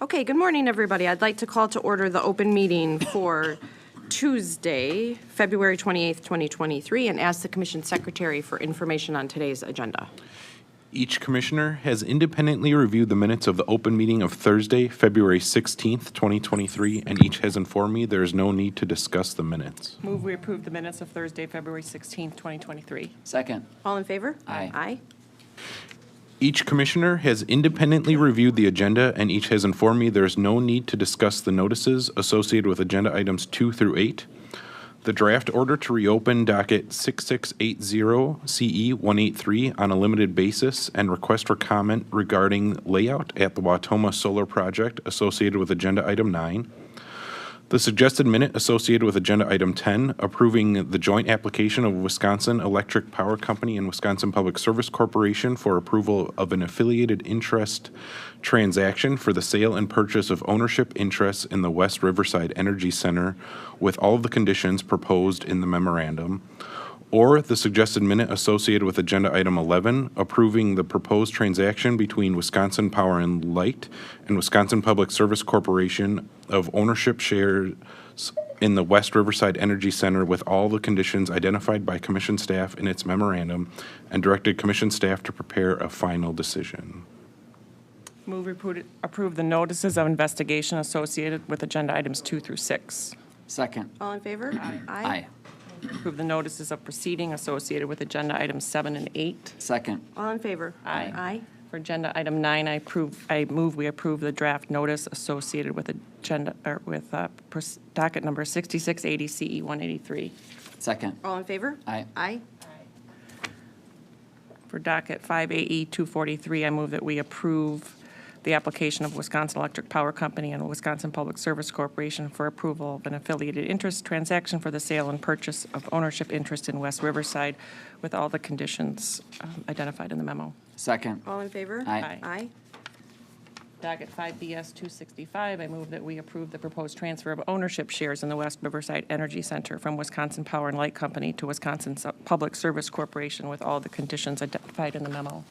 Okay, good morning, everybody. I'd like to call to order the open meeting for Tuesday, February 28th, 2023, and ask the Commission Secretary for information on today's agenda. Each commissioner has independently reviewed the minutes of the open meeting of Thursday, February 16th, 2023, and each has informed me there is no need to discuss the minutes. Move we approve the minutes of Thursday, February 16th, 2023. Second. All in favor? Aye. Aye. Each commissioner has independently reviewed the agenda, and each has informed me there is no need to discuss the notices associated with agenda items 2 through 8. The draft order to reopen docket 6680 CE 183 on a limited basis and request for comment regarding layout at the Watoma Solar Project associated with agenda item 9. The suggested minute associated with agenda item 10, approving the joint application of Wisconsin Electric Power Company and Wisconsin Public Service Corporation for approval of an affiliated interest transaction for the sale and purchase of ownership interests in the West Riverside Energy Center with all of the conditions proposed in the memorandum. Or the suggested minute associated with agenda item 11, approving the proposed transaction between Wisconsin Power and Light and Wisconsin Public Service Corporation of ownership shares in the West Riverside Energy Center with all the conditions identified by Commission staff in its memorandum, and directed Commission staff to prepare a final decision. Move we approve the notices of investigation associated with agenda items 2 through 6. Second. All in favor? Aye. Approve the notices of proceeding associated with agenda items 7 and 8. Second. All in favor? Aye. Aye. For agenda item 9, I move we approve the draft notice associated with docket number 6680 CE 183. Second. All in favor? Aye. Aye. For docket 5AE 243, I move that we approve the application of Wisconsin Electric Power Company and Wisconsin Public Service Corporation for approval of an affiliated interest transaction for the sale and purchase of ownership interest in West Riverside with all the conditions identified in the memo. Second. All in favor? Aye. Aye. Docket 5BS 265, I move that we approve the proposed transfer of ownership shares in the West Riverside Energy Center from Wisconsin Power and Light Company to Wisconsin Public Service Corporation with all the conditions identified in the memo.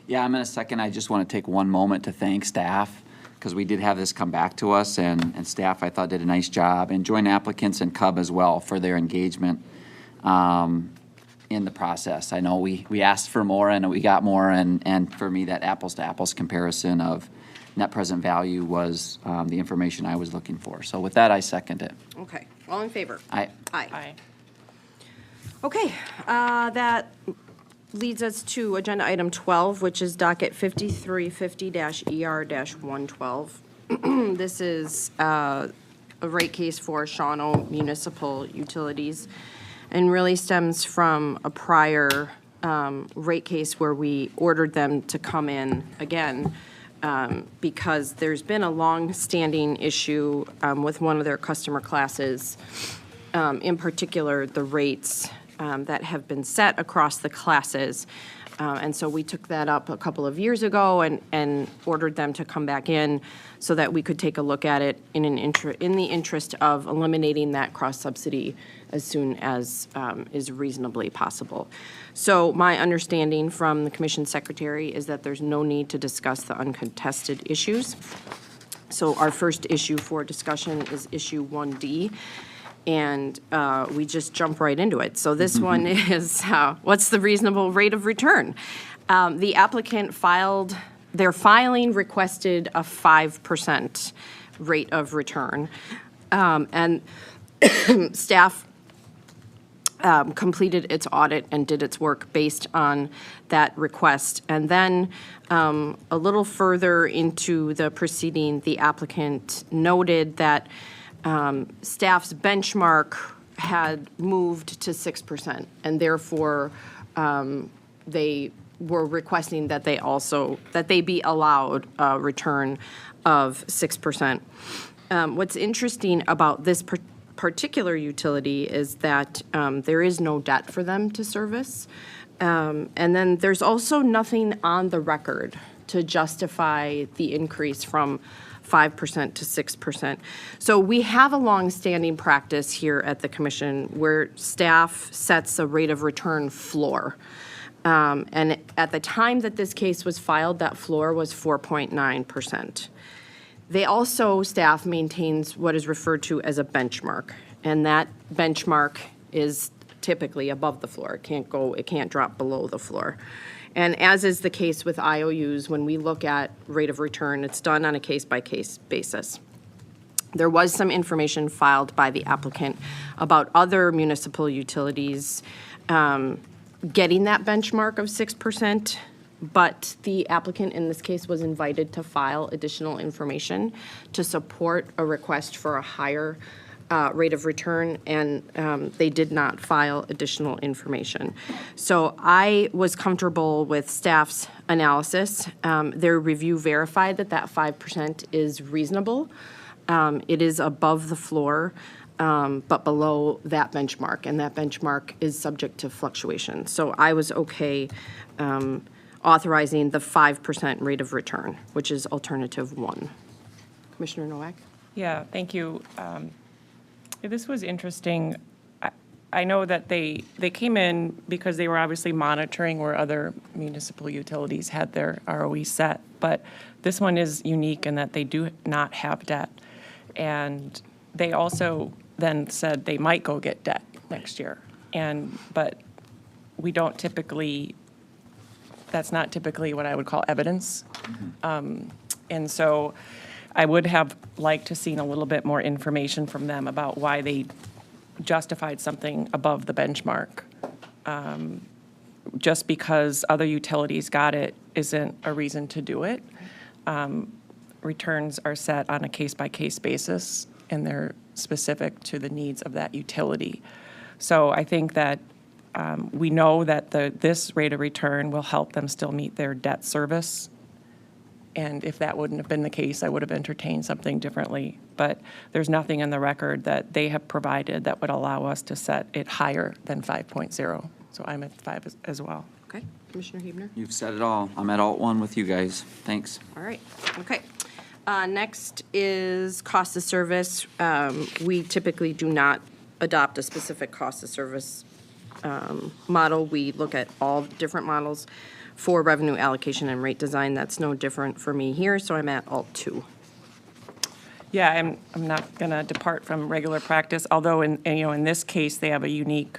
Yeah, I'm in a second. I just want to take one moment to thank staff because we did have this come back to us, and staff, I thought, did a nice job, and joint applicants and CUB as well for their engagement in the process. I know we asked for more and we got more, and for me, that apples to apples comparison of net present value was the information I was looking for. So with that, I second it. Okay. All in favor? Aye. Aye. Aye. Okay, that leads us to agenda item 12, which is docket 5350-ER-112. This is a rate case for Shawano Municipal Utilities and really stems from a prior rate case where we ordered them to come in again because there's been a long-standing issue with one of their customer classes, in particular the rates that have been set across the classes. And so we took that up a couple of years ago and ordered them to come back in so that we could take a look at it in the interest of eliminating that cross-subsidy as soon as is reasonably possible. So my understanding from the Commission Secretary is that there's no need to discuss the uncontested issues. So our first issue for discussion is issue 1D. And we just jump right into it. So this one is, what's the reasonable rate of return? The applicant their filing requested a 5% rate of return. And staff completed its audit and did its work based on that request. And then a little further into the proceeding, the applicant noted that staff's benchmark had moved to 6%, and therefore they were requesting that they be allowed a return of 6%. What's interesting about this particular utility is that there is no debt for them to service, and then there's also nothing on the record to justify the increase from 5% to 6%. So we have a long-standing practice here at the Commission where staff sets a rate of return floor. And at the time that this case was filed, that floor was 4.9%. They also, staff maintains what is referred to as a benchmark, and that benchmark is typically above the floor. It can't drop below the floor. And as is the case with IOUs, when we look at rate of return, it's done on a case-by-case basis. There was some information filed by the applicant about other municipal utilities getting that benchmark of 6%, but the applicant in this case was invited to file additional information to support a request for a higher rate of return, and they did not file additional information. So I was comfortable with staff's analysis. Their review verified that 5% is reasonable. It is above the floor, but below that benchmark, and that benchmark is subject to fluctuation. So I was okay authorizing the 5% rate of return, which is alternative 1. Commissioner Nowak? Yeah, thank you. This was interesting. I know that they came in because they were obviously monitoring where other municipal utilities had their ROE set, but this one is unique in that they do not have debt. And they also then said they might go get debt next year. But we don't typically, that's not typically what I would call evidence. And so I would have liked to seen a little bit more information from them about why they justified something above the benchmark. Just because other utilities got it isn't a reason to do it. Returns are set on a case-by-case basis, and they're specific to the needs of that utility. So I think that we know that this rate of return will help them still meet their debt service. And if that wouldn't have been the case, I would have entertained something differently. But there's nothing in the record that they have provided that would allow us to set it higher than 5.0. So I'm at 5 as well. Okay, Commissioner Huebner? You've said it all. I'm at alt 1 with you guys. Thanks. All right, okay. Next is cost of service. We typically do not adopt a specific cost of service model. We look at all different models for revenue allocation and rate design. That's no different for me here, so I'm at alt 2. Yeah, I'm not going to depart from regular practice, although in this case, they have a unique,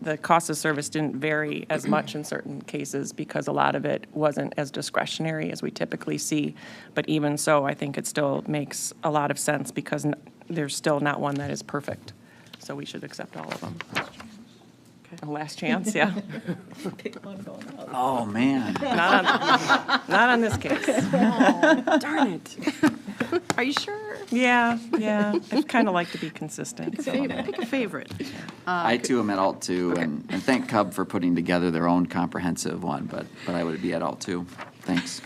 the cost of service didn't vary as much in certain cases because a lot of it wasn't as discretionary as we typically see. But even so, I think it still makes a lot of sense because there's still not one that is perfect. So we should accept all of them. A last chance, yeah. Oh, man. Not on this case. Darn it. Are you sure? Yeah. I'd kind of like to be consistent. So. Pick a favorite. I too am at alt 2, and thank Cub for putting together their own comprehensive one, but I would be at alt 2. Thanks.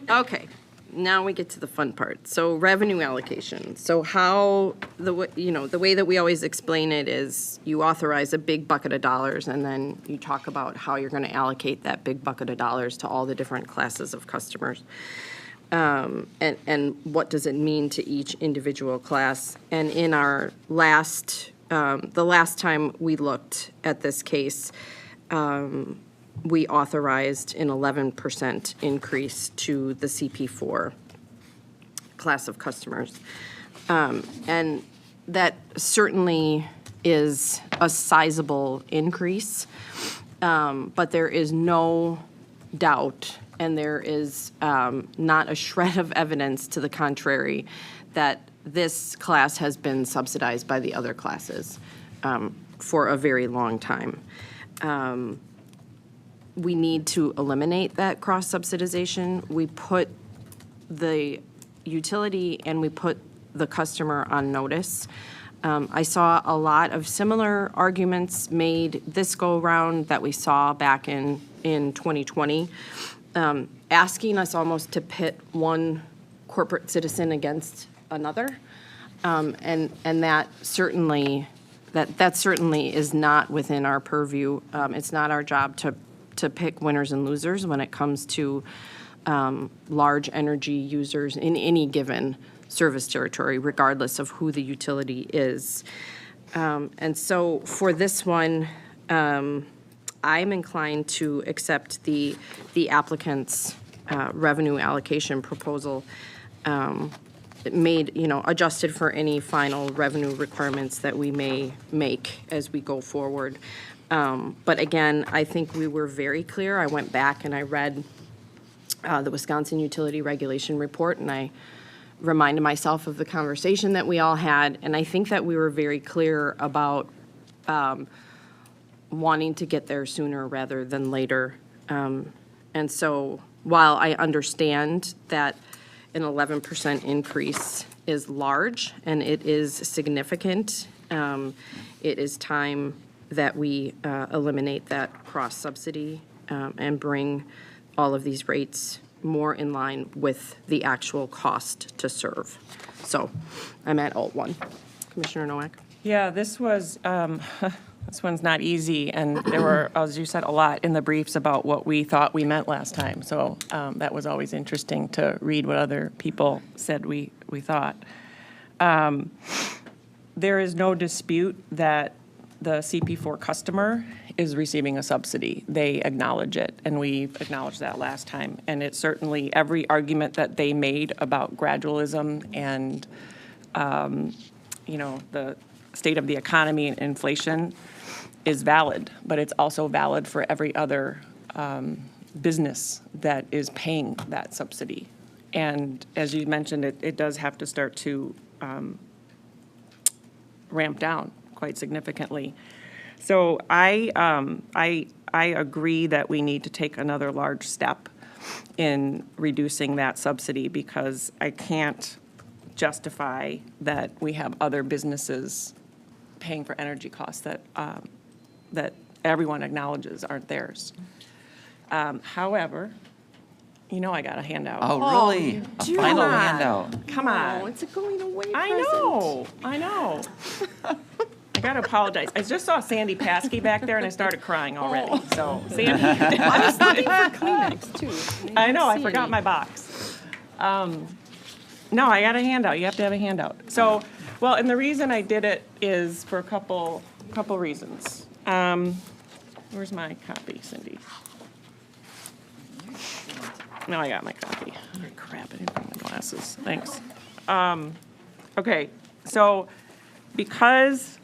Okay, now we get to the fun part. So revenue allocation. So how, the way that we always explain it is you authorize a big bucket of dollars and then you talk about how you're going to allocate that big bucket of dollars to all the different classes of customers. And what does it mean to each individual class? And in our the last time we looked at this case, we authorized an 11% increase to the CP4 class of customers. And that certainly is a sizable increase, but there is no doubt, and there is not a shred of evidence to the contrary, that this class has been subsidized by the other classes for a very long time. We need to eliminate that cross-subsidization. We put the utility and we put the customer on notice. I saw a lot of similar arguments made this go-round that we saw back in 2020, asking us almost to pit one corporate citizen against another. And that certainly is not within our purview. It's not our job to pick winners and losers when it comes to large energy users in any given service territory, regardless of who the utility is. And so for this one, I'm inclined to accept the applicant's revenue allocation proposal made, adjusted for any final revenue requirements that we may make as we go forward. But again, I think we were very clear. I went back and I read the Wisconsin Utility Regulation Report, and I reminded myself of the conversation that we all had, and I think that we were very clear about wanting to get there sooner rather than later. And so while I understand that an 11% increase is large and it is significant, it is time that we eliminate that cross-subsidy and bring all of these rates more in line with the actual cost to serve. So I'm at alt 1. Commissioner Nowak? Yeah, this was, this one's not easy, and there were, as you said, a lot in the briefs about what we thought we meant last time. So that was always interesting to read what other people said we thought. There is no dispute that the CP4 customer is receiving a subsidy. They acknowledge it, and we acknowledged that last time. And it's certainly every argument that they made about gradualism and, the state of the economy and inflation is valid, but it's also valid for every other business that is paying that subsidy. And as you mentioned, it does have to start to ramp down quite significantly. So I agree that we need to take another large step in reducing that subsidy, because I can't justify that we have other businesses paying for energy costs that everyone acknowledges aren't theirs. However, I got a handout. Oh, really? A do final not. handout. Come on. Oh, it's a going away I know. I gotta apologize. I just saw Sandy Paskey back there and I started crying already. So Sandy, I was looking for Kleenex too. I know, I forgot my box. No, I got a handout. You have to have a handout. So, well, and the reason I did it is for a couple reasons. Where's my copy, Cindy? No, I got my copy. Oh, crap, I didn't bring my glasses. Thanks. Okay, so because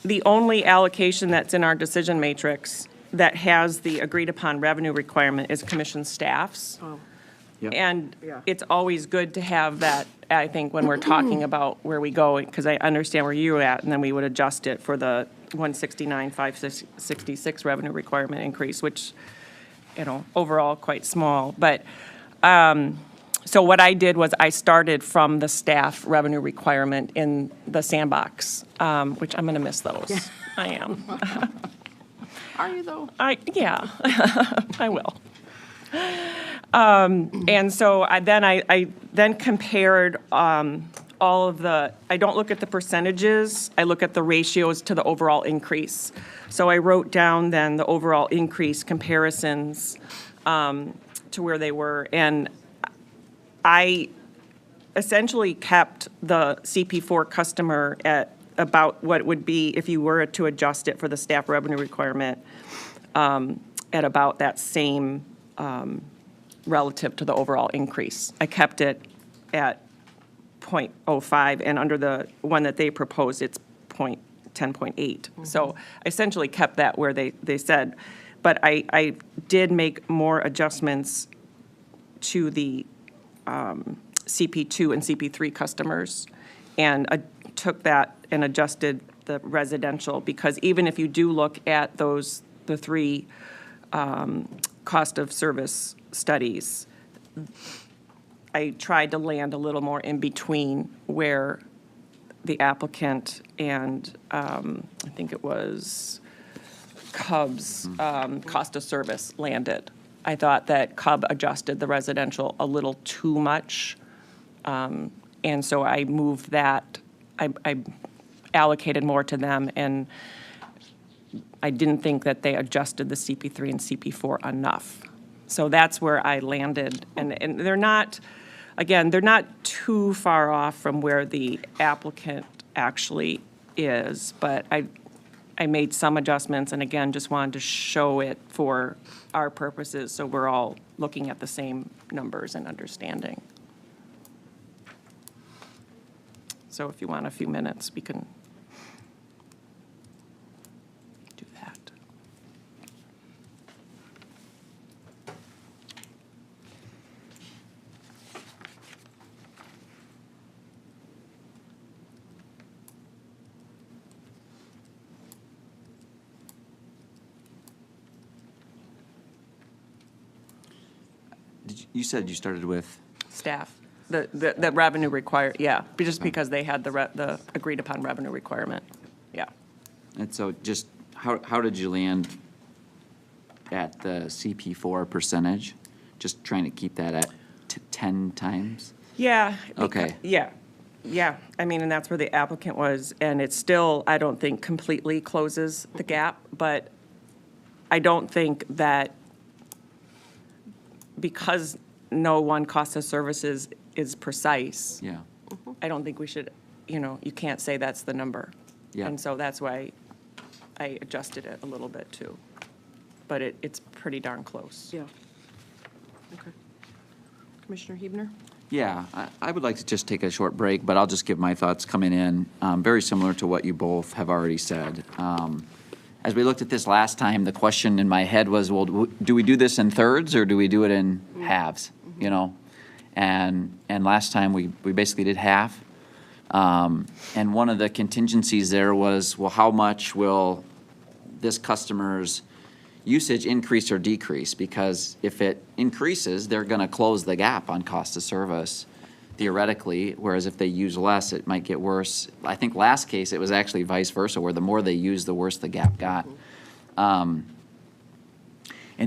the only allocation that's in our decision matrix that has the agreed-upon revenue requirement is commission staffs. And it's always good to have that, I think, when we're talking about where we go, because I understand where you're at, and then we would adjust it for the 169,566 revenue requirement increase, which, overall quite small. But, so what I did was I started from the staff revenue requirement in the sandbox, which I'm going to miss those. I am. Are you though? Yeah, I will. And so I then compared all of I don't look at the percentages, I look at the ratios to the overall increase. So I wrote down then the overall increase comparisons to where they were. And I essentially kept the CP4 customer at about what it would be if you were to adjust it for the staff revenue requirement at about that same relative to the overall increase. I kept it at 0.05, and under the one that they proposed, it's 10.8. So I essentially kept that where they said. But I did make more adjustments to the CP2 and CP3 customers, and took that and adjusted the residential, because even if you do look at the three cost of service studies, I tried to land a little more in between where the applicant and I think it was Cub's cost of service landed. I thought that Cub adjusted the residential a little too much, and so I moved that. I allocated more to them, and I didn't think that they adjusted the CP3 and CP4 enough. So that's where I landed, and they're not, again, they're not too far off from where the applicant actually is, but I made some adjustments, and again, just wanted to show it for our purposes, so we're all looking at the same numbers and understanding. So if you want a few minutes, we can do that. You said you started with, Staff, the revenue just because they had the agreed upon revenue requirement, yeah. and so just, how did you land at the CP4 percentage? Just trying to keep that at 10 times? Yeah. Okay. Yeah, I mean, and that's where the applicant was, and it still, I don't think, completely closes the gap, but I don't think that because no one cost of services is precise, Yeah. I don't think we should, you can't say that's the number. Yeah. And so that's why I adjusted it a little bit too. But it's pretty darn close. Yeah. Okay. Commissioner Hebner? Yeah, I would like to just take a short break, but I'll just give my thoughts coming in, very similar to what you both have already said. As we looked at this last time, the question in my head was, well, do we do this in thirds or do we do it in halves, you know? And last time, we basically did half. And one of the contingencies there was, well, how much will this customer's usage increase or decrease? Because if it increases, they're gonna close the gap on cost of service theoretically, whereas if they use less, it might get worse. I think last case, it was actually vice versa, where the more they used, the worse the gap got. In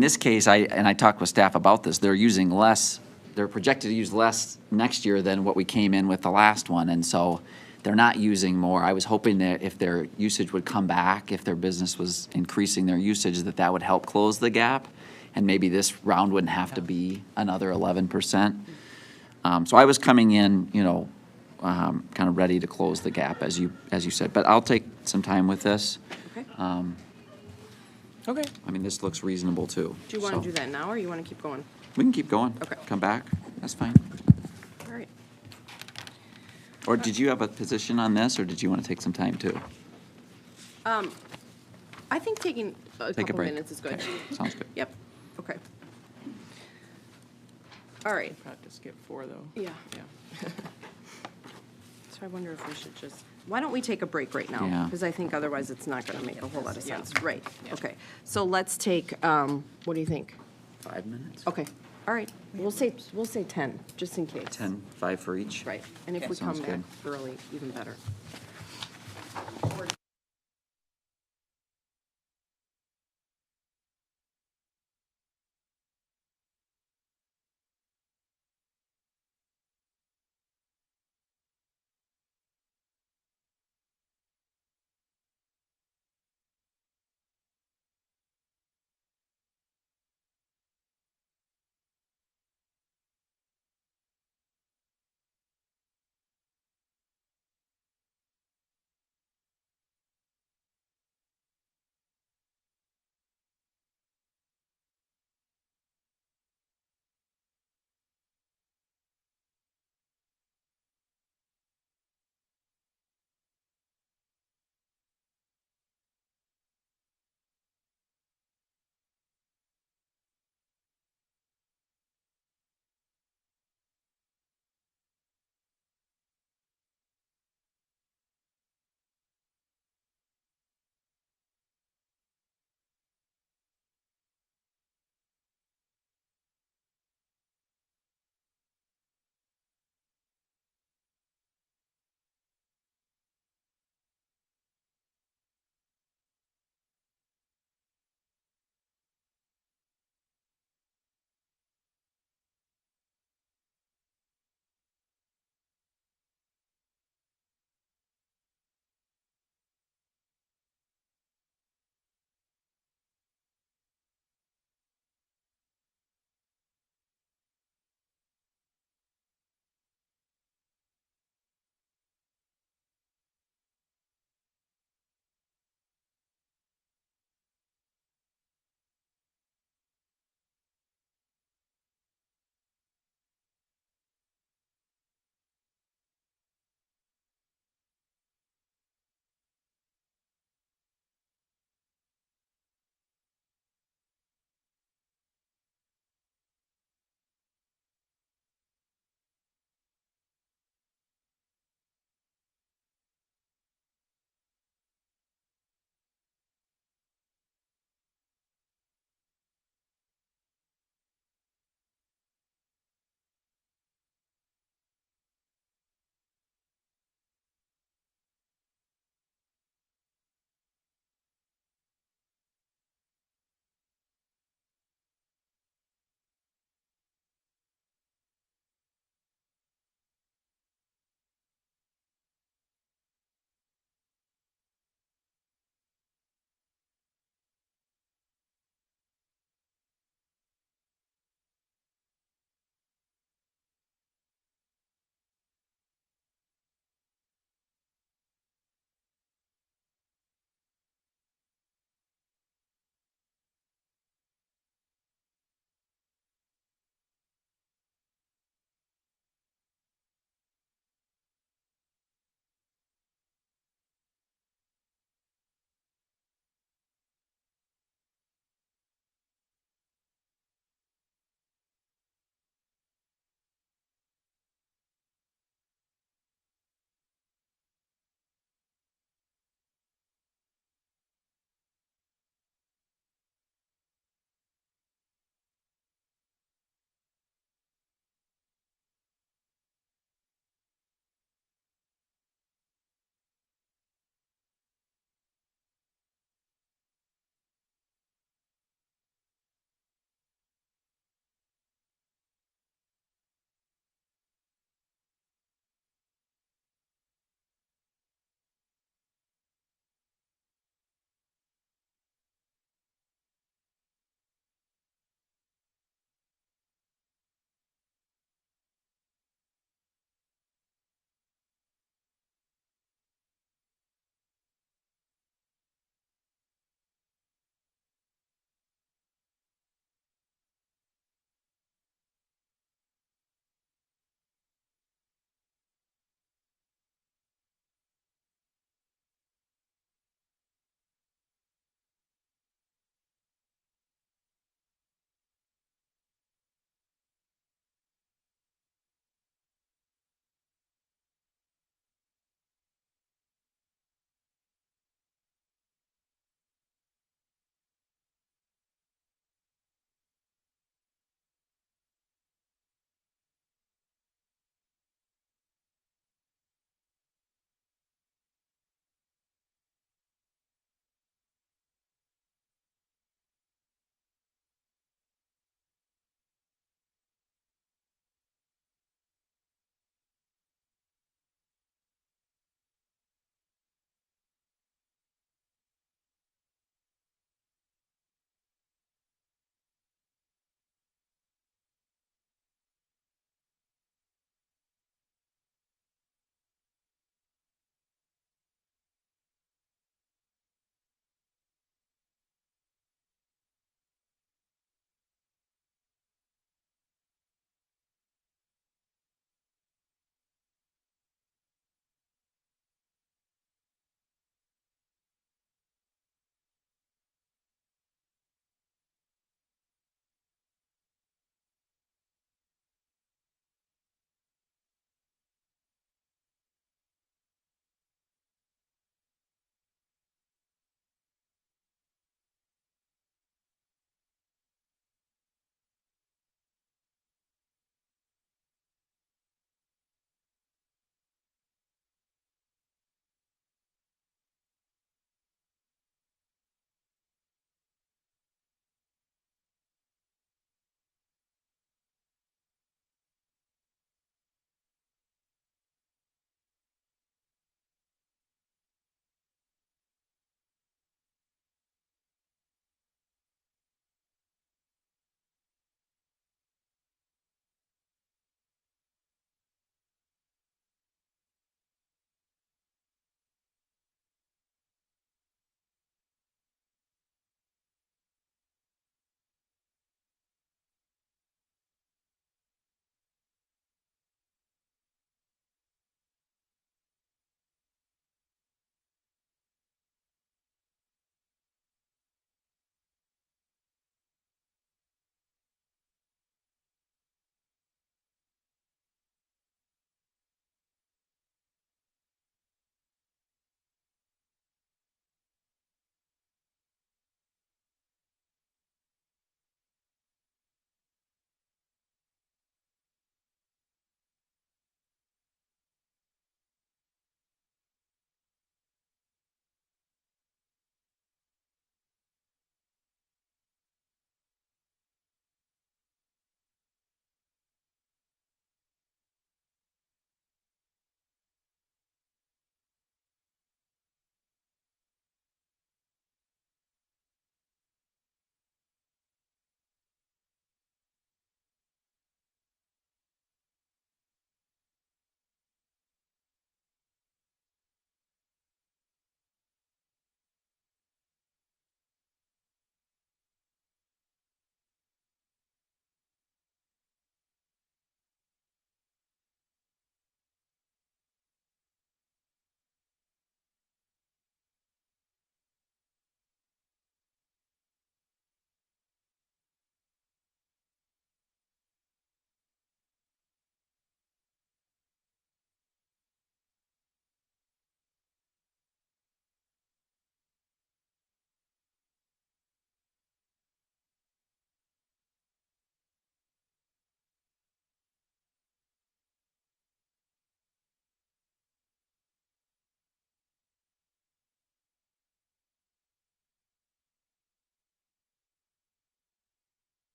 this case, I talked with staff about this, they're using less, they're projected to use less next year than what we came in with the last one, and so they're not using more. I was hoping that if their usage would come back, if their business was increasing their usage, that would help close the gap, and maybe this round wouldn't have to be another 11%. So I was coming in, kind of ready to close the gap, as you said, but I'll take some time with this. Okay. Okay. I mean, this looks reasonable, too. Do you want so. to do that now, or you want to keep going? We can keep going. Okay. Come back, that's fine. All right. Or did you have a position on this, or did you want to take some time, too? I think taking a Take a couple break. minutes is good. Okay, sounds good. Yep, okay. All right, Probably have to skip 4, though. yeah. Yeah. So I wonder if we should just, why don't we take a break right now? Yeah. Because I think otherwise it's not going to make a whole lot of Yeah. sense. Right, okay. So let's take, what do you think? 5 minutes? Okay, all right. We'll say 10, just in case. 10, 5 for each? Right, and if we come Sounds back good. early, even better.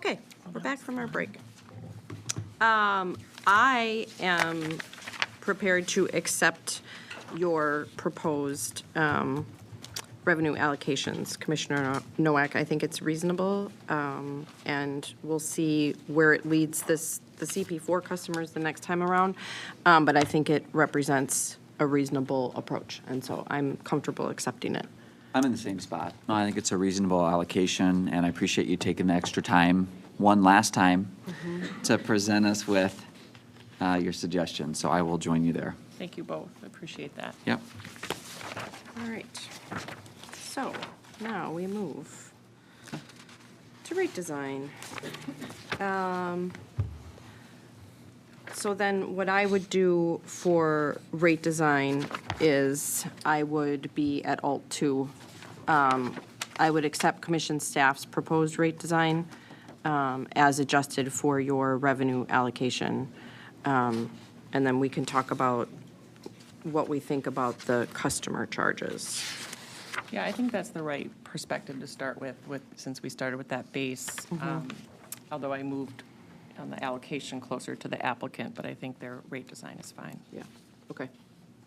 Okay, we're back from our break. I am prepared to accept your proposed revenue allocations, Commissioner Nowak. I think it's reasonable, and we'll see where it leads the CP4 customers the next time around, but I think it represents a reasonable approach, and so I'm comfortable accepting it. I'm in the same spot. No, I think it's a reasonable allocation, and I appreciate you taking the extra time, one last time, to present us with your suggestions. So I will join you there. Thank you both. I appreciate that. Yep. All right. So now we move to rate design. So then what I would do for rate design is I would be at Alt 2. I would accept commission staff's proposed rate design as adjusted for your revenue allocation. And then we can talk about what we think about the customer charges. Yeah, I think that's the right perspective to start with, since we started with that base. Although I moved on the allocation closer to the applicant, but I think their rate design is fine. Yeah, okay.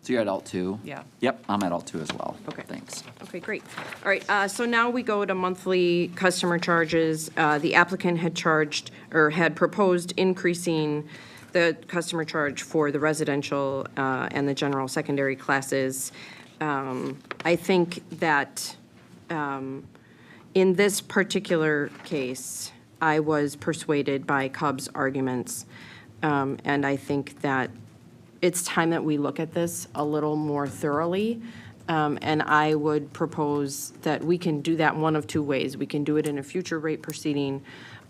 So you're at Alt 2? Yeah. Yep, I'm at Alt 2 as well. Okay. Thanks. Okay, great. All right, so now we go to monthly customer charges. The applicant had charged, or had proposed increasing the customer charge for the residential and the general secondary classes. I think that in this particular case, I was persuaded by Cub's arguments, and I think that it's time that we look at this a little more thoroughly, and I would propose that we can do that one of two ways. We can do it in a future rate proceeding,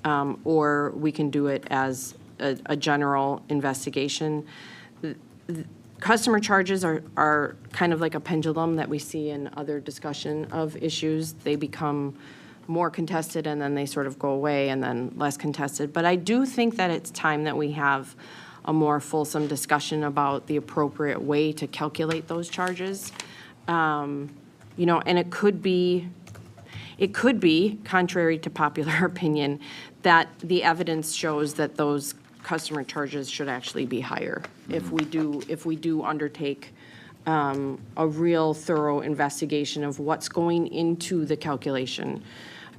or we can do it as a general investigation. Customer charges are kind of like a pendulum that we see in other discussion of issues. They become more contested and then they sort of go away and then less contested. But I do think that it's time that we have a more fulsome discussion about the appropriate way to calculate those charges. And it could be, contrary to popular opinion, that the evidence shows that those customer charges should actually be higher if we do undertake a real thorough investigation of what's going into the calculation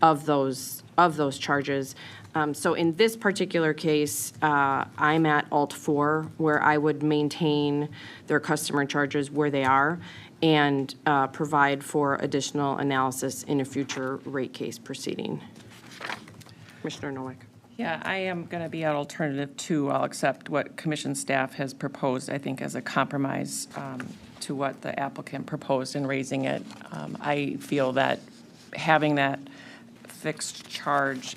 of those charges. So in this particular case, I'm at Alt 4, where I would maintain their customer charges where they are and provide for additional analysis in a future rate case proceeding. Commissioner Nowak. Yeah, I am going to be at alternative 2. I'll accept what commission staff has proposed, I think, as a compromise to what the applicant proposed in raising it. I feel that having that fixed charge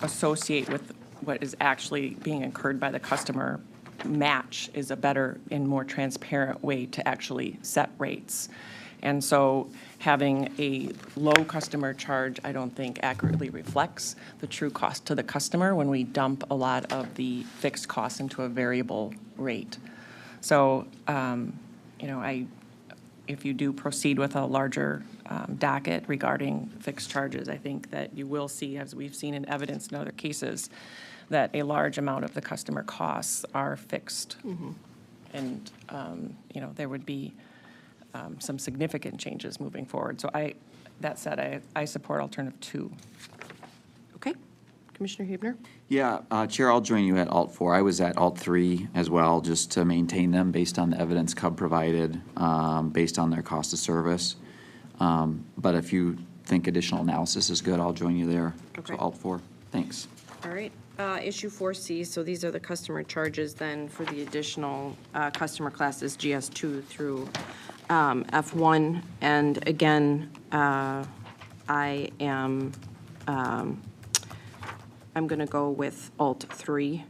associate with what is actually being incurred by the customer match is a better and more transparent way to actually set rates. And so having a low customer charge, I don't think accurately reflects the true cost to the customer when we dump a lot of the fixed costs into a variable rate. So, if you do proceed with a larger docket regarding fixed charges, I think that you will see, as we've seen in evidence in other cases, that a large amount of the customer costs are fixed. And, there would be some significant changes moving forward. So that said, I support alternative 2. Okay. Commissioner Huebner? Yeah, Chair, I'll join you at Alt 4. I was at Alt 3 as well, just to maintain them based on the evidence Cub provided, based on their cost of service. But if you think additional analysis is good, I'll join you there. Okay. So Alt 4. Thanks. All right. Issue 4C, so these are the customer charges then for the additional customer classes GS2 through F1. And again, I'm going to go with Alt 3.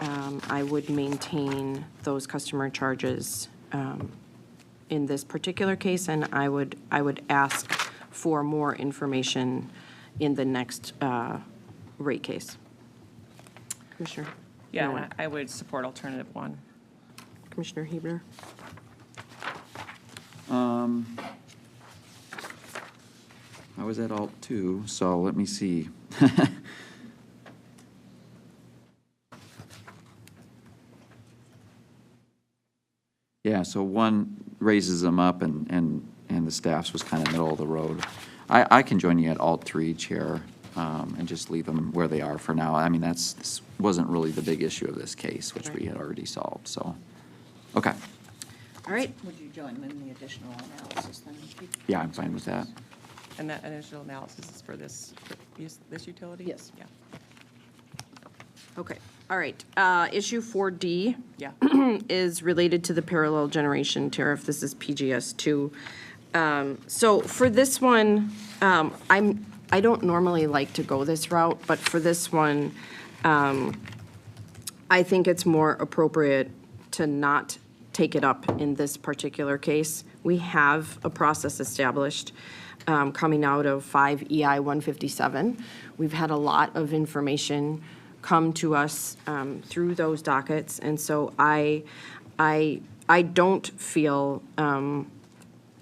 I would maintain those customer charges in this particular case, and I would ask for more information in the next rate case. Commissioner? Yeah, Nowak. and I would support alternative 1. Commissioner Huebner? I was at Alt 2, so let me see. Yeah, so one raises them up and the staff's was kind of middle of the road. I can join you at alt 3, Chair, and just leave them where they are for now. I mean, this wasn't really the big issue of this case, which we had already solved, so, okay. All right, Would you join them in the additional analysis then? Yeah, I'm fine with that. And that initial analysis is for this utility? Yes. Yeah. okay, all right. Issue 4D Yeah. is related to the parallel generation tariff. This is PGS 2. So for this one, I don't normally like to go this route, but for this one, I think it's more appropriate to not take it up in this particular case. We have a process established coming out of 5 EI 157. We've had a lot of information come to us through those dockets, and so I don't feel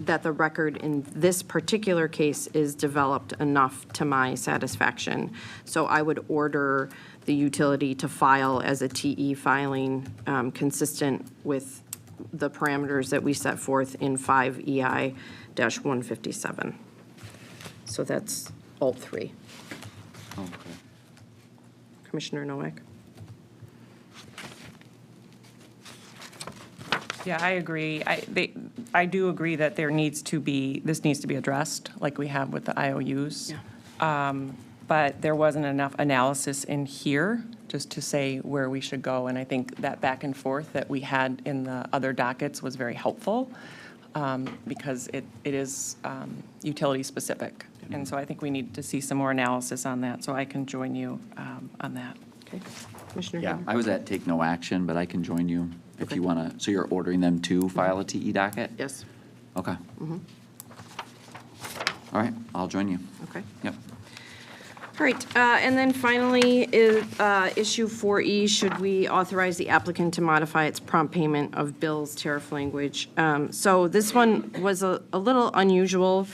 that the record in this particular case is developed enough to my satisfaction. So I would order the utility to file as a TE filing consistent with the parameters that we set forth in 5 EI-157. So that's alt 3. Okay. Commissioner Nowak? Yeah, I agree. I do agree that this needs to be addressed, like we have with the IOUs. But there wasn't enough analysis in here just to say where we should go. And I think that back and forth that we had in the other dockets was very helpful because it is utility-specific. And so I think we need to see some more analysis on that, so I can join you on that. Okay. Commissioner Yeah, Haber? I was at take no action, but I can join you if Okay. you want to. So you're ordering them to file a TE docket? Yes, Okay. All right, I'll join you. okay. Yep. All right, and then finally, is issue 4E, should we authorize the applicant to modify its prompt payment of bills tariff language? So this one was a little unusual.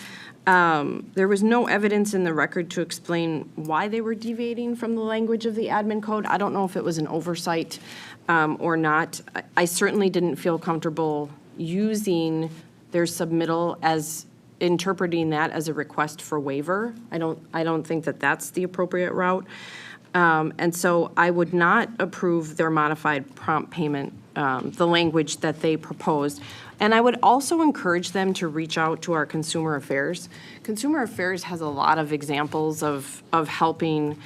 There was no evidence in the record to explain why they were deviating from the language of the admin code. I don't know if it was an oversight or not. I certainly didn't feel comfortable using their submittal as interpreting that as a request for waiver. I don't think that that's the appropriate route. And so I would not approve their modified prompt payment, the language that they proposed. And I would also encourage them to reach out to our Consumer Affairs. Consumer Affairs has a lot of examples of helping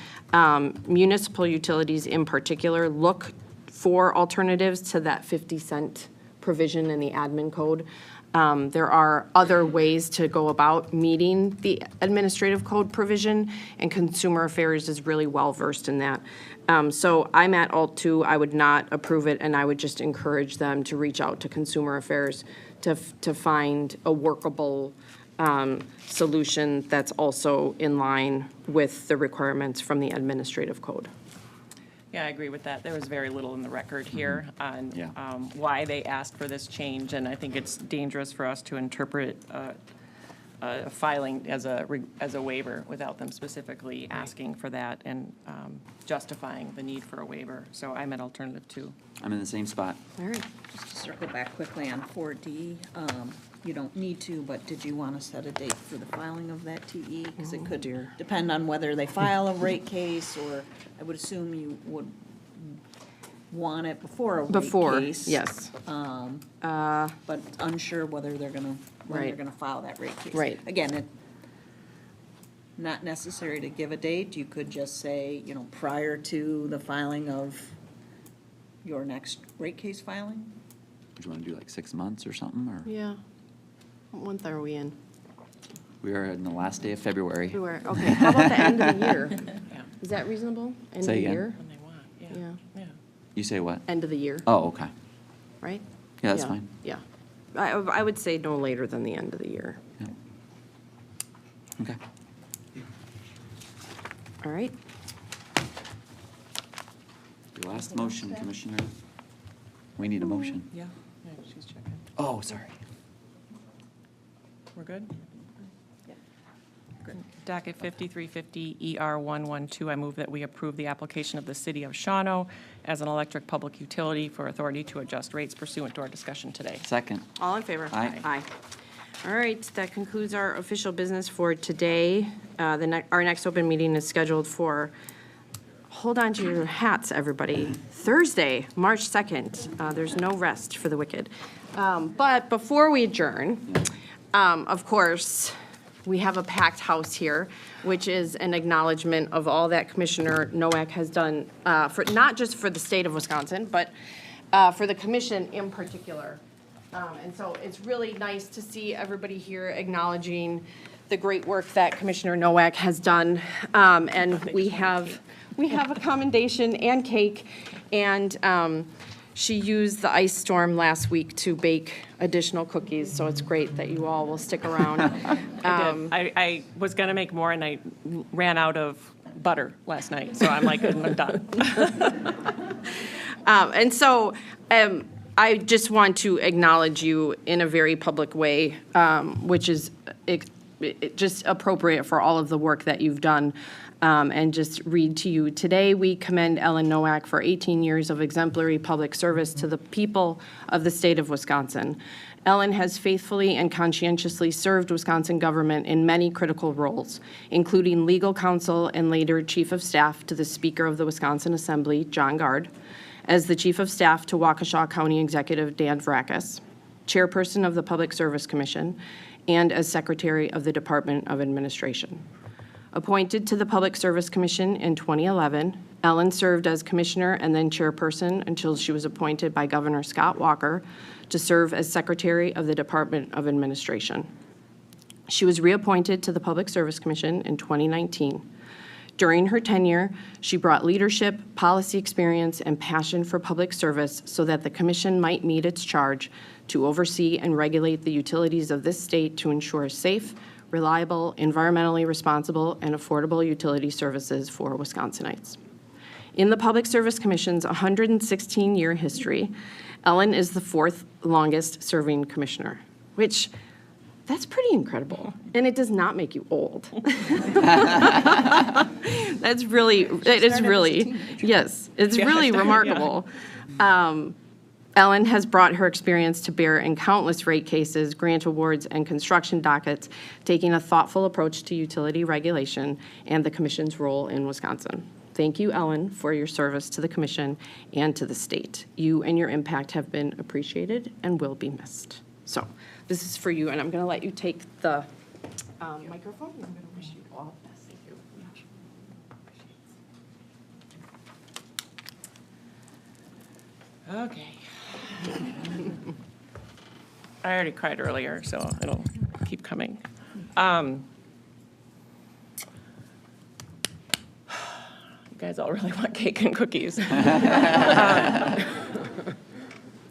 municipal utilities in particular look for alternatives to that 50-cent provision in the admin code. There are other ways to go about meeting the administrative code provision, and Consumer Affairs is really well-versed in that. So I'm at alt 2. I would not approve it, and I would just encourage them to reach out to Consumer Affairs to find a workable solution that's also in line with the requirements from the administrative code. Yeah, I agree with that. There was very little in the record here on Yeah. why they asked for this change, and I think it's dangerous for us to interpret a filing as a waiver without them specifically asking for that and justifying the need for a waiver. So I'm at alternative 2. I'm in the same spot. All right. Just to circle back quickly on 4D, you don't need to, but did you want to set a date for the filing of that TE? Because it could depend on whether they file a rate case, or I would assume you would want it before a rate case. Before, yes. But unsure whether they're gonna, when they're Right. gonna file that rate case. Right. Again, it, not necessary to give a date, you could just say, prior to the filing of your next rate case filing. Would you want to do like 6 months or something, or? Yeah. What month are we in? We are in the last day of February. February. Okay, how about the end of the year? Yeah, Is that reasonable? End Say of the again? year? when they want, Yeah. yeah. You say what? End of the year, Oh, okay. right? Yeah, that's fine. Yeah. I would say no later than the end of the year. Yeah. Okay. All right. Your last motion, Commissioner. We need a motion. Yeah, she's checking. Oh, sorry. We're good? Docket 5350 ER 112, I move that we approve the application of the City of Shawano as an electric public utility for authority to adjust rates pursuant to our discussion today. Second. All in favor? Aye. Aye. All right, that concludes our official business for today. Our next open meeting is scheduled for, hold on to your hats, everybody, Thursday, March 2nd. There's no rest for the wicked. But before we adjourn, of course, we have a packed house here, which is an acknowledgement of all that Commissioner Nowak has done, for, not just for the state of Wisconsin, but for the commission in particular. And so it's really nice to see everybody here acknowledging the great work that Commissioner Nowak has done. And we have a commendation and cake, and she used the ice storm last week to bake additional cookies, so it's great that you all will stick around. I was going to make more, and I ran out of butter last night, so I'm like, I'm done. And so I just want to acknowledge you in a very public way, which is just appropriate for all of the work that you've done. And just read to you, today we commend Ellen Nowak for 18 years of exemplary public service to the people of the state of Wisconsin. Ellen has faithfully and conscientiously served Wisconsin government in many critical roles, including legal counsel and later chief of staff to the Speaker of the Wisconsin Assembly, John Gard, as the chief of staff to Waukesha County Executive Dan Vrackus, chairperson of the Public Service Commission, and as secretary of the Department of Administration. Appointed to the Public Service Commission in 2011, Ellen served as commissioner and then chairperson until she was appointed by Governor Scott Walker to serve as secretary of the Department of Administration. She was reappointed to the Public Service Commission in 2019. During her tenure, she brought leadership, policy experience, and passion for public service so that the commission might meet its charge to oversee and regulate the utilities of this state to ensure safe, reliable, environmentally responsible, and affordable utility services for Wisconsinites. In the Public Service Commission's 116-year history, Ellen is the fourth longest-serving commissioner, which, that's pretty incredible, and it does not make you old. That's really, it is really, yes, it's really remarkable. Ellen has brought her experience to bear in countless rate cases, grant awards, and construction dockets, taking a thoughtful approach to utility regulation and the commission's role in Wisconsin. Thank you, Ellen, for your service to the commission and to the state. You and your impact have been appreciated and will be missed. So this is for you, and I'm going to let you take the microphone. I'm going to wish you all the best. Thank you. Okay. I already cried earlier, so it'll keep coming. You guys all really want cake and cookies.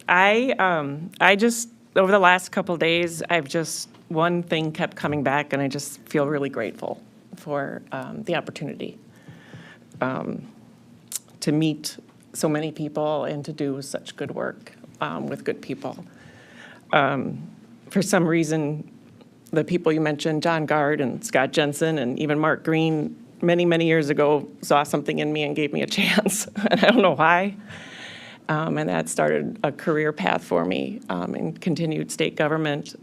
I just, over the last couple days, one thing kept coming back, and I just feel really grateful for the opportunity to meet so many people and to do such good work with good people. For some reason, the people you mentioned, John Gard and Scott Jensen and even Mark Green, many, many years ago, saw something in me and gave me a chance. And I don't know why. And that started a career path for me in continued state government.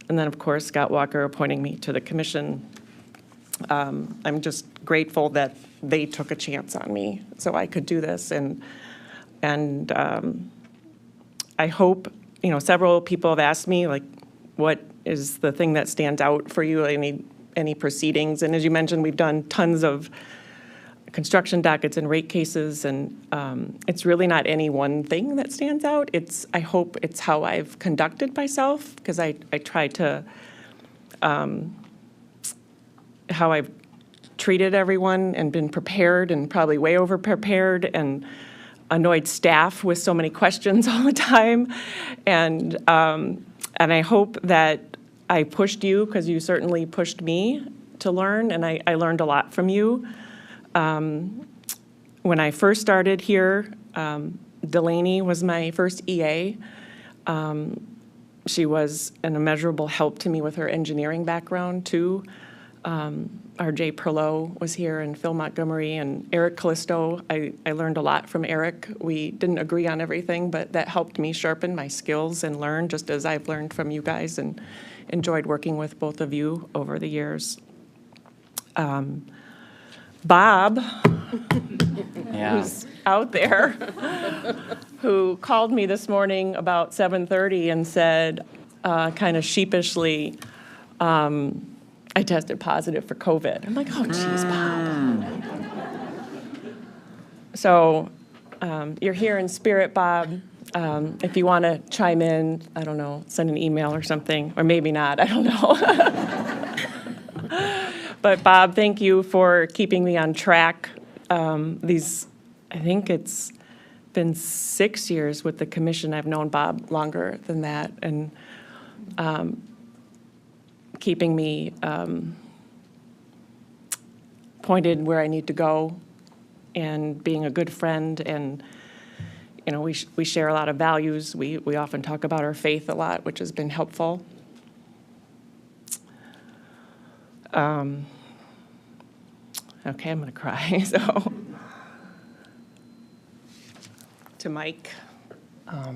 And then, of course, Scott Walker appointing me to the commission. I'm just grateful that they took a chance on me so I could do this. And I hope, several people have asked me, like, what is the thing that stands out for you, any proceedings? And as you mentioned, we've done tons of construction dockets and rate cases, and it's really not any one thing that stands out. I hope it's how I've conducted myself, because I try to, how I've treated everyone and been prepared and probably way over prepared and annoyed staff with so many questions all the time. And I hope that I pushed you, because you certainly pushed me to learn, and I learned a lot from you. When I first started here, Delaney was my first EA. She was an immeasurable help to me with her engineering background, too. R.J. Perlow was here, and Phil Montgomery, and Eric Callisto. I learned a lot from Eric. We didn't agree on everything, but that helped me sharpen my skills and learn, just as I've learned from you guys, and enjoyed working with both of you over the years. Bob, Yeah. who's out there, who called me this morning about 7:30 and said, kind of sheepishly, I tested positive for COVID. I'm like, oh, geez, Bob. So you're here in spirit, Bob. If you want to chime in, I don't know, send an email or something, or maybe not, I don't know. But Bob, thank you for keeping me on track. I think it's been 6 years with the commission. I've known Bob longer than that, and keeping me pointed where I need to go, and being a good friend. And you know, we share a lot of values. We often talk about our faith a lot, which has been helpful. Okay, I'm gonna cry. So to Mike, I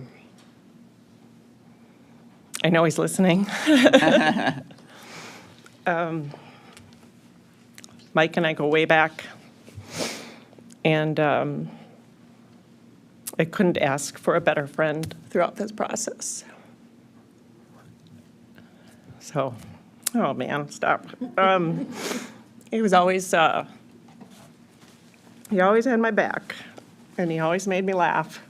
know he's listening. Mike and I go way back, and I couldn't ask for a better friend throughout this process. So, oh man, stop. He was always, he always had my back, and he always made me laugh.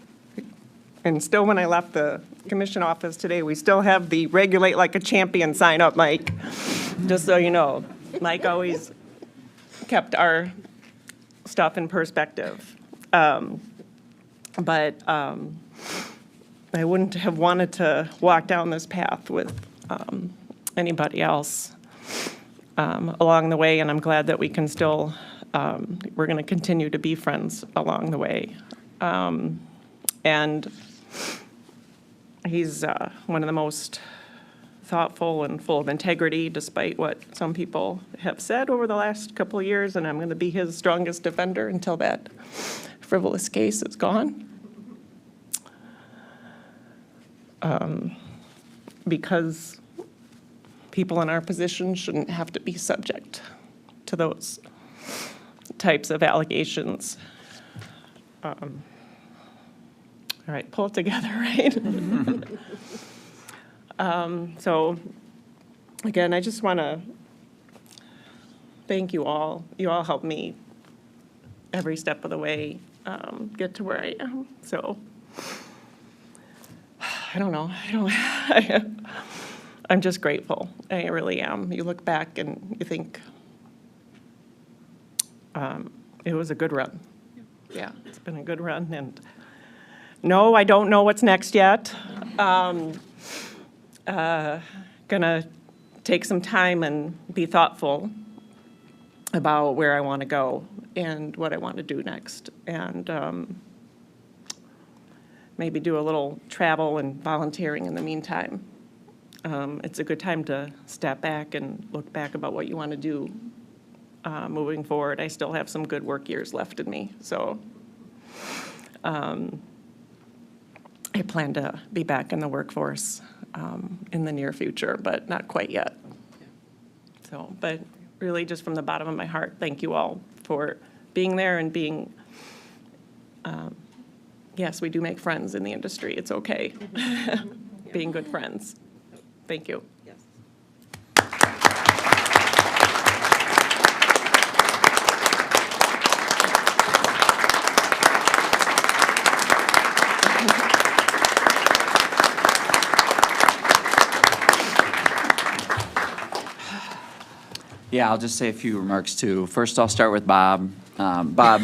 And still, when I left the commission office today, we still have the regulate like a champion sign up, Mike. Just so you know, Mike always kept our stuff in perspective. But I wouldn't have wanted to walk down this path with anybody else along the way, and I'm glad that we can still, we're going to continue to be friends along the way. And he's one of the most thoughtful and full of integrity, despite what some people have said over the last couple of years, and I'm going to be his strongest defender until that frivolous case is gone. Because people in our position shouldn't have to be subject to those types of allegations. All right, pull it together, right? So, again, I just want to thank you all. You all helped me every step of the way get to where I am. So, I don't know. I'm just grateful. I really am. You look back and you think it was a good run. Yeah, it's been a good run. And no, I don't know what's next yet. Gonna take some time and be thoughtful about where I want to go and what I want to do next. And maybe do a little travel and volunteering in the meantime. It's a good time to step back and look back about what you want to do moving forward. I still have some good work years left in me, so I plan to be back in the workforce in the near future, but not quite yet. So, but really just from the bottom of my heart, thank you all for being there and being, yes, we do make friends in the industry. It's okay. Being good friends. Thank you. Yes. Yeah, I'll just say a few remarks too. First, I'll start with Bob. Bob,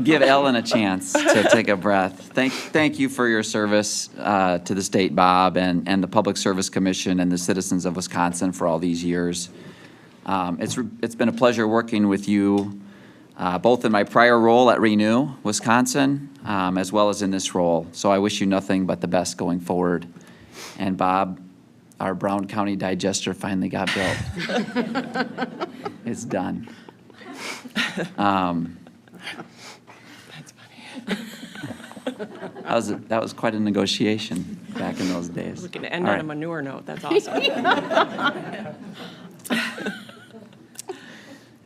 give Ellen a chance to take a breath. Thank you for your service to the state, Bob, and the Public Service Commission and the citizens of Wisconsin for all these years. It's been a pleasure working with you, both in my prior role at Renew Wisconsin, as well as in this role. So I wish you nothing but the best going forward. And Bob, our Brown County digester finally got built. It's done. That was quite a negotiation back in those days. We can end All on a right. manure note, that's awesome.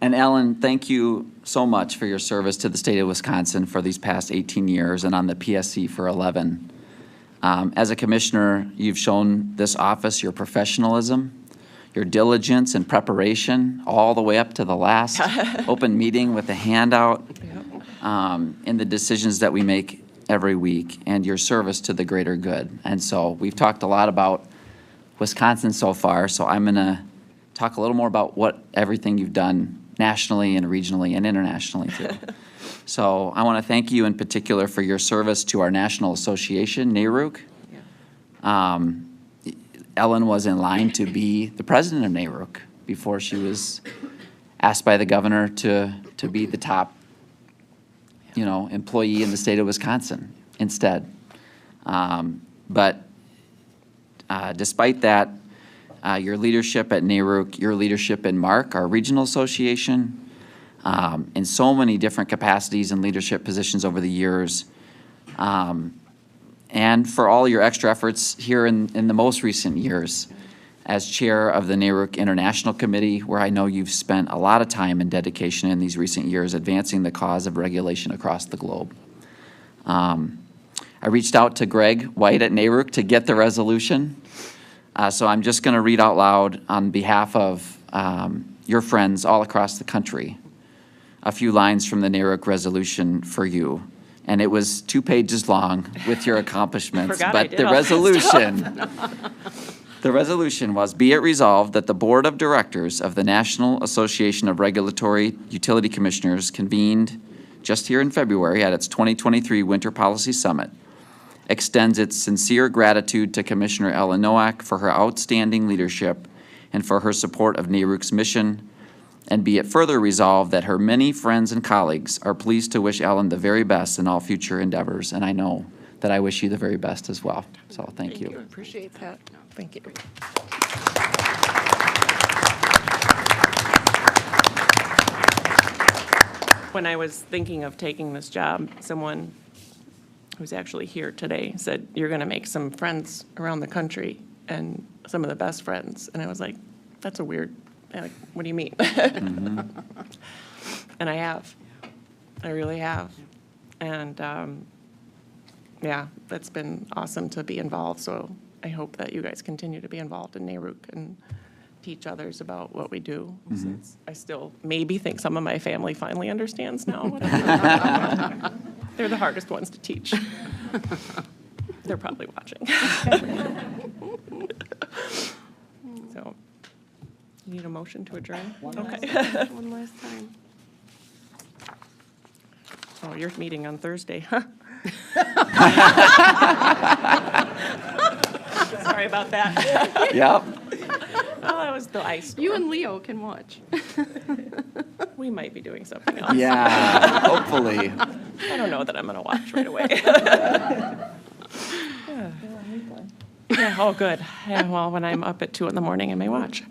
And Ellen, thank you so much for your service to the state of Wisconsin for these past 18 years and on the PSC for 11. As a commissioner, you've shown this office your professionalism, your diligence and preparation, all the way up to the last open meeting with the handout, in the decisions that we make every week, and your service to the greater good. And so we've talked a lot about Wisconsin so far, so I'm going to talk a little more about what everything you've done nationally and regionally and internationally too. So I want to thank you in particular for your service to our national association, NARUC. Ellen was in line to be the president of NARUC before she was asked by the governor to be the top, employee in the state of Wisconsin instead. But despite that, your leadership at NARUC, your leadership in MARC, our regional association, in so many different capacities and leadership positions over the years, and for all your extra efforts here in the most recent years as chair of the NARUC International Committee, where I know you've spent a lot of time and dedication in these recent years advancing the cause of regulation across the globe. I reached out to Greg White at NARUC to get the resolution. So I'm just going to read out loud on behalf of your friends all across the country a few lines from the NARUC resolution for you. And it was 2 pages long with your accomplishments. Forgot I But did the all that resolution was, be it resolved that the Board of Directors of the National Association of Regulatory Utility Commissioners convened just here in February at its 2023 Winter Policy Summit extends its sincere gratitude to Commissioner Ellen Nowak for her outstanding leadership and for her support of NARUC's mission, and be it further resolved that her many friends and colleagues are pleased to wish Ellen the very best in all future endeavors, and I know that I wish you the very best as well. So thank you. Appreciate that. Thank you. When I was thinking of taking this job, someone who's actually here today said, you're going to make some friends around the country and some of the best friends. And I was like, that's a weird, like, what do you mean? And I have. I really have. And yeah, that's been awesome to be involved. So I hope that you guys continue to be involved in NARUC and teach others about what we do. Since I still maybe think some of my family finally understands now what I do. They're the hardest ones to teach. They're probably watching. So, you need a motion to adjourn? Okay. One last time. Oh, you're meeting on Thursday. Sorry about that. Yep. Oh, that was the ice storm. You and Leo can watch. We might be doing something else. Yeah, hopefully. I don't know that I'm going to watch right away. Yeah, oh, good. Yeah, well, when I'm up at 2 in the morning, I may watch.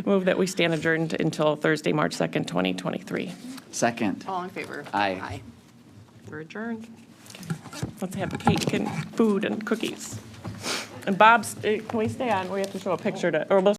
Move that we stand adjourned until Thursday, March 2nd, 2023. Second. All in favor? Aye. We're adjourned. Let's have cake and food and cookies. And Bob's, can we stay on? We have to show a picture to, or let's